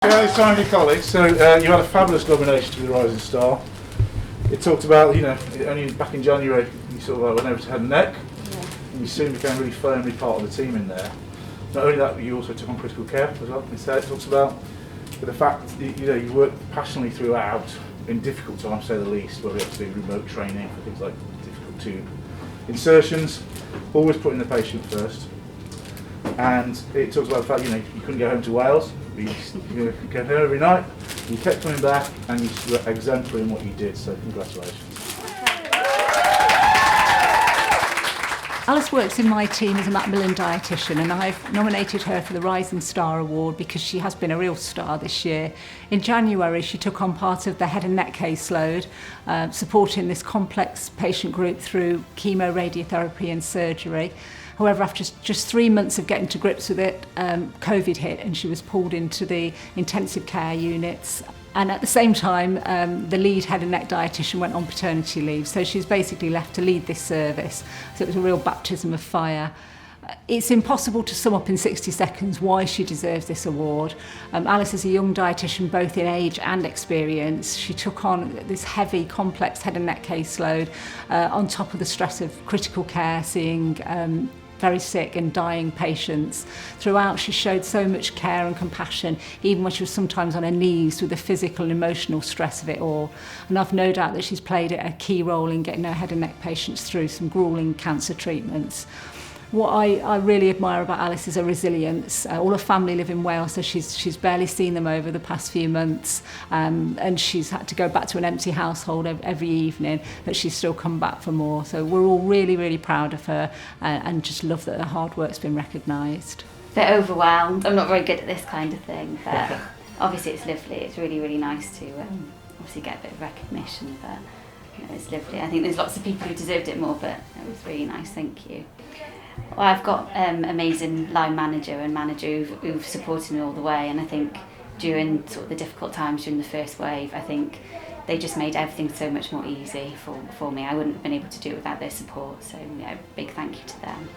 Yeah, it's time for your colleagues. So you had a fabulous nomination to the Rising Star. It talked about, only back in January you sort of went over to Head and Neck, and you soon became really firmly part of the team in there. Not only that, but you also took on critical care as well. Instead, it talks about the fact that you worked passionately throughout in difficult times, to say the least, where we had to do remote training for things like difficult tube insertions, always putting the patient first. And it talks about the fact you couldn't go home to Wales. You came home every night, you kept coming back, and you were exemplary in what you did, so congratulations. Alys works in my team as a Macmillan dietitian, and I've nominated her for the Rising Star Award because she has been a real star this year. In January, she took on part of the head and neck caseload, supporting this complex patient group through chemo, radiotherapy and surgery. However, after just 3 months of getting to grips with it, COVID hit and she was pulled into the intensive care units. And at the same time, the lead head and neck dietitian went on paternity leave. So she's basically left to lead this service. So it was a real baptism of fire. It's impossible to sum up in 60 seconds why she deserves this award. Alys is a young dietitian, both in age and experience. She took on this heavy, complex head and neck caseload on top of the stress of critical care, seeing very sick and dying patients. Throughout, she showed so much care and compassion, even when she was sometimes on her knees with the physical and emotional stress of it all. And I've no doubt that she's played a key role in getting her head and neck patients through some gruelling cancer treatments. What I really admire about Alys is her resilience. All her family live in Wales, so she's barely seen them over the past few months, and she's had to go back to an empty household every evening, but she's still come back for more. So we're all really, really proud of her, and just love that her hard work's been recognised. Bit overwhelmed. I'm not very good at this kind of thing, but obviously it's lovely. It's really, really nice to obviously get a bit of recognition, but it's lovely. I think there's lots of people who deserved it more, but it was really nice. Thank you. Well, I've got amazing line manager and manager who've supported me all the way, and I think during sort of the difficult times during the first wave, I think they just made everything so much more easy for me. I wouldn't have been able to do it without their support, so big thank you to them.